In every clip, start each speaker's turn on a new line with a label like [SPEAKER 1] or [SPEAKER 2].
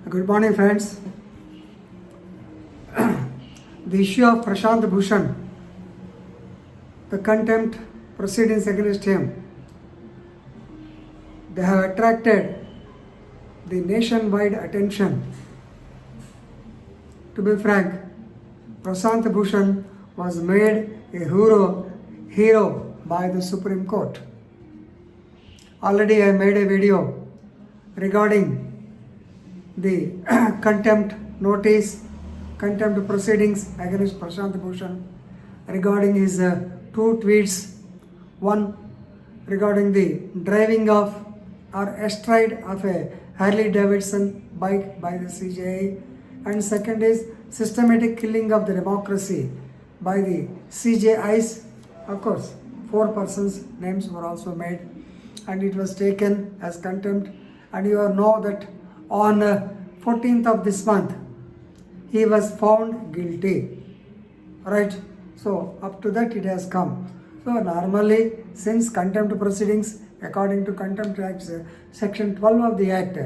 [SPEAKER 1] Good morning, friends. The issue of Prashant Bhushan, the contempt proceedings against him, they have attracted the nationwide attention. To be frank, Prashant Bhushan was made a hero by the Supreme Court. Already I made a video regarding the contempt notice, contempt proceedings against Prashant Bhushan regarding his two tweets. One regarding the driving of or astride of a Harley Davidson bike by the CJI, and second is systematic killing of the democracy by the CJIs. Of course, 4 persons' names were also made, and it was taken as contempt. And you all know that on 14th of this month, he was found guilty, right? So up to that it has come. So normally, since contempt proceedings, according to Contempt Act, section 12 of the Act,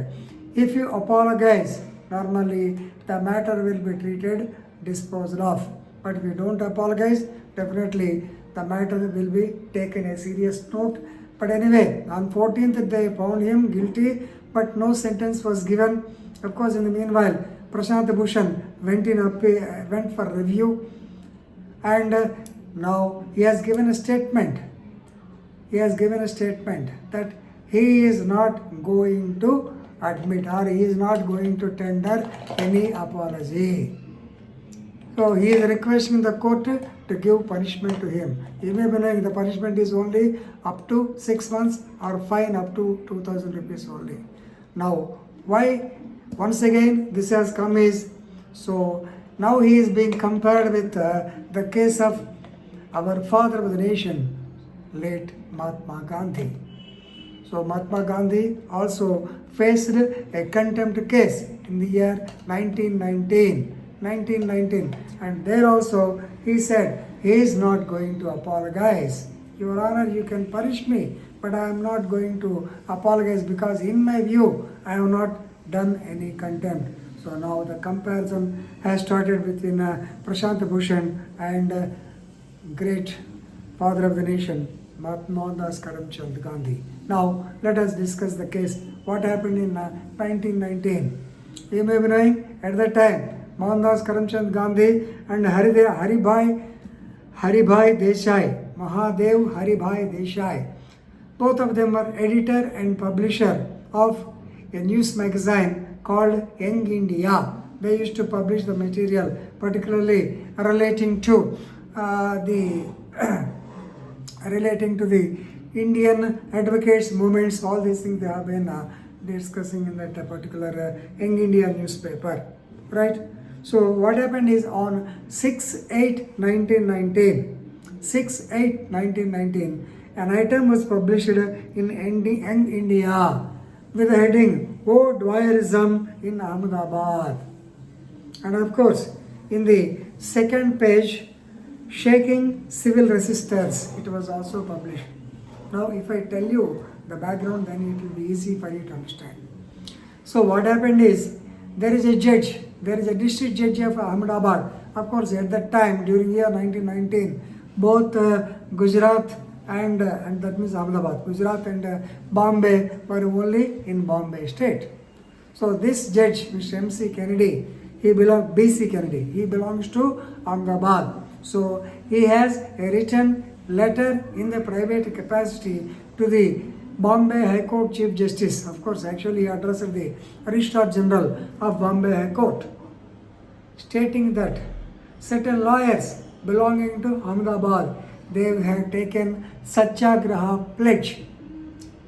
[SPEAKER 1] if you apologize, normally the matter will be treated, disposed of. But if you don't apologize, definitely the matter will be taken a serious note. But anyway, on 14th they found him guilty, but no sentence was given. Of course, in the meanwhile, Prashant Bhushan went for review, and now he has given a statement. He has given a statement that he is not going to admit, or he is not going to tender any apology. So he is requesting the court to give punishment to him. You may be knowing the punishment is only up to 6 months or fine up to 2,000 rupees only. Now, why once again this has come is, so now he is being compared with the case of our father of the nation, late Mahatma Gandhi. So Mahatma Gandhi also faced a contempt case in the year 1919, and there also he said he is not going to apologize. Your Honor, you can punish me, but I am not going to apologize because in my view I have not done any contempt. So now the comparison has started between Prashant Bhushan and great father of the nation, Mohandas Karamchand Gandhi. Now let us discuss the case. What happened in 1919? You may be knowing, at that time Mohandas Karamchand Gandhi and Haribhai Desai, Mahadev Haribhai Desai, both of them were editor and publisher of a news magazine called Young India. They used to publish the material particularly relating to the Indian advocates movements. All these things they have been discussing in that particular Young India newspaper, right? So what happened is on 6/8/1919, an item was published in Young India with the heading "Oh Dwyerism in Ahmedabad," and of course in the second page, "Shaking Civil Resistance," it was also published. Now if I tell you the background, then it will be easy for you to understand. So what happened is, there is a district judge of Ahmedabad. Of course, at that time, during year 1919, both Gujarat and that means Ahmedabad, Gujarat and Bombay were only in Bombay state. So this judge, Mr. M.C. Kennedy, B.C. Kennedy, he belongs to Ahmedabad. So he has a written letter in the private capacity to the Bombay High Court Chief Justice. Of course, actually he addressed the Registrar General of Bombay High Court, stating that certain lawyers belonging to Ahmedabad, they have taken Satyagraha pledge.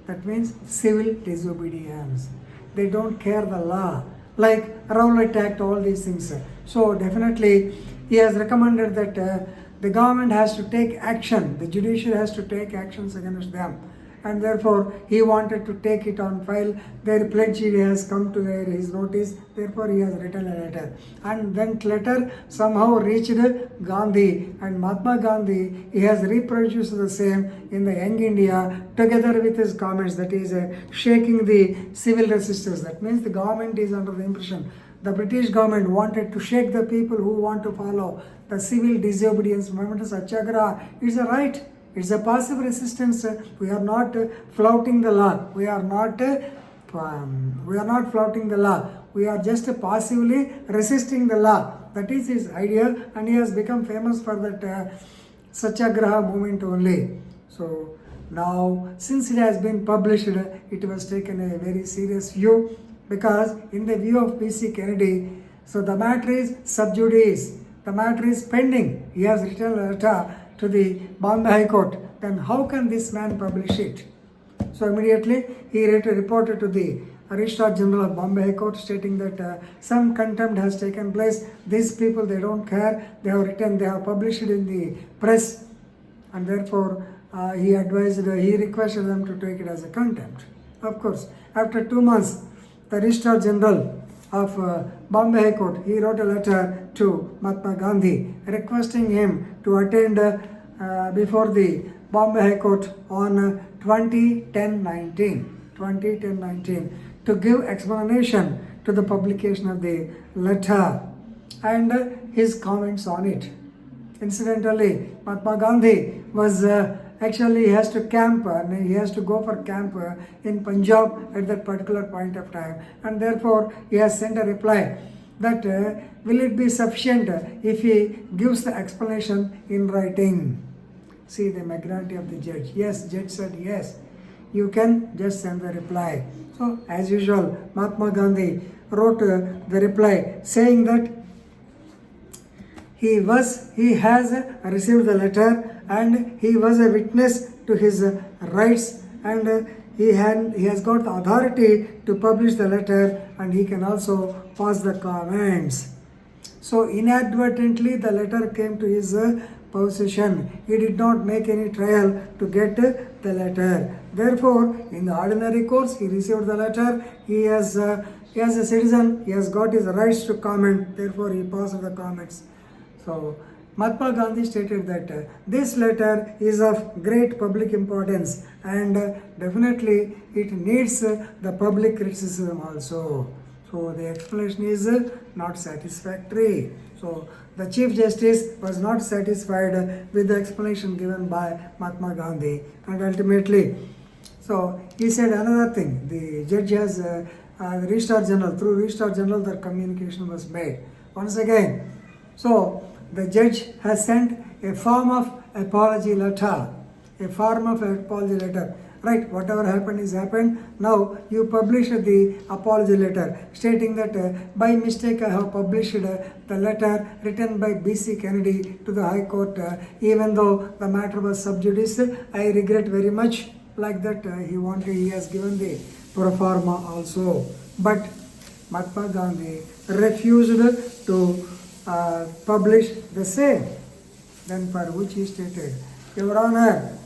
[SPEAKER 1] That means civil disobedience. They don't care the law, like Rowlatt Act, all these things. So definitely he has recommended that the government has to take action, the judiciary has to take actions against them. and therefore he wanted to take it on file. Their pledge has come to his notice, therefore he has written a letter. And that letter somehow reached Gandhi, and Mahatma Gandhi, he has reproduced the same in the Young India together with his comments, that is shaking the civil resistance. That means the government is under the impression, the British government wanted to shake the people who want to follow the civil disobedience movement of Satyagraha. It's a right. It's a passive resistance. We are not flouting the law. We are not flouting the law. We are just passively resisting the law. That is his idea, and he has become famous for that Satyagraha movement only. So now, since it has been published, it was taken a very serious view, because in the view of P.C. Kennedy, so the matter is sub judice. The matter is pending. He has written a letter to the Bombay High Court. Then how can this man publish it? So immediately he reported to the Registrar General of Bombay High Court, stating that some contempt has taken place. These people, they don't care. They have published it in the press, and therefore he requested them to take it as a contempt. Of course, after 2 months, the Registrar General of Bombay High Court, he wrote a letter to Mahatma Gandhi requesting him to attend before the Bombay High Court on 2010-19 to give explanation to the publication of the letter and his comments on it. Incidentally, Mahatma Gandhi was actually he has to camp, he has to go for camp in Punjab at that particular point of time, and therefore he has sent a reply that will it be sufficient if he gives the explanation in writing. See the magnanimity of the judge. Yes, judge said yes, you can just send the reply. So as usual, Mahatma Gandhi wrote the reply saying that he has received the letter and he was a witness to his rights, and he has got the authority to publish the letter, and he can also pass the comments. So inadvertently the letter came to his possession. He did not make any trial to get the letter. Therefore, in the ordinary course, he received the letter. He as a citizen, he has got his rights to comment. Therefore, he passed the comments. So Mahatma Gandhi stated that this letter is of great public importance, and definitely it needs the public criticism also. So the explanation is not satisfactory. So the Chief Justice was not satisfied with the explanation given by Mahatma Gandhi, and ultimately, so he said another thing. The judge has the Registrar General, through Registrar General, the communication was made. Once again, so the judge has sent a form of apology letter. Right, whatever happened is happened. Now you publish the apology letter stating that by mistake I have published the letter written by B.C. Kennedy to the High Court. Even though the matter was sub judice, I regret very much. Like that he has given the pro forma also. But Mahatma Gandhi refused to publish the same. Then for which he stated, Your Honor,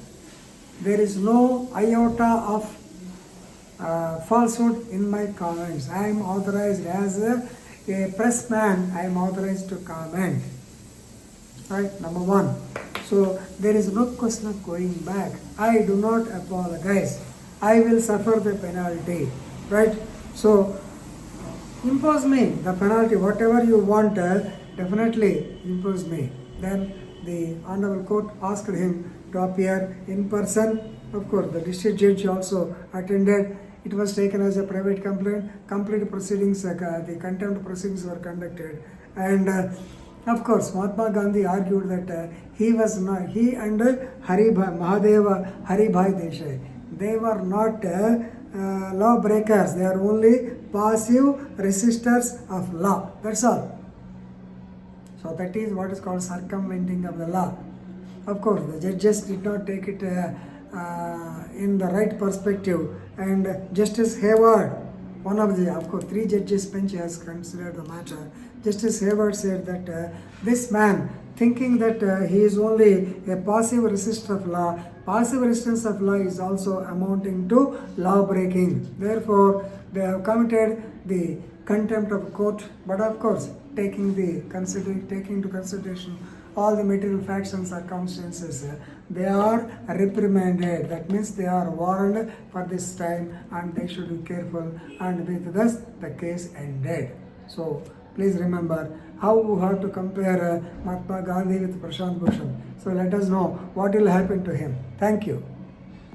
[SPEAKER 1] there is no iota of falsehood in my comments. I am authorized as a pressman, I am authorized to comment. Right, number one. So there is no question of going back. I do not apologize. I will suffer the penalty. Right? So impose me the penalty, whatever you want, definitely impose me. Then the Honorable Court asked him to appear in person. Of course, the district judge also attended. It was taken as a private complaint. Complete proceedings, the contempt proceedings were conducted. And of course, Mahatma Gandhi argued that he and Mahadeva Haribhai Desai, they were not law breakers. They are only passive resistors of law. That's all. So that is what is called circumventing of the law. Of course, the judges did not take it in the right perspective, and Justice Hayward, one of the, of course, three judges bench has considered the matter. Justice Hayward said that this man, thinking that he is only a passive resistor of law, passive resistance of law is also amounting to law breaking. Therefore, they have committed the contempt of court, but of course, taking into consideration all the material facts and circumstances, they are reprimanded. That means they are warned for this time and they should be careful, and with this the case ended. So please remember how we have to compare Mahatma Gandhi with Prashant Bhushan. So let us know what will happen to him. Thank you.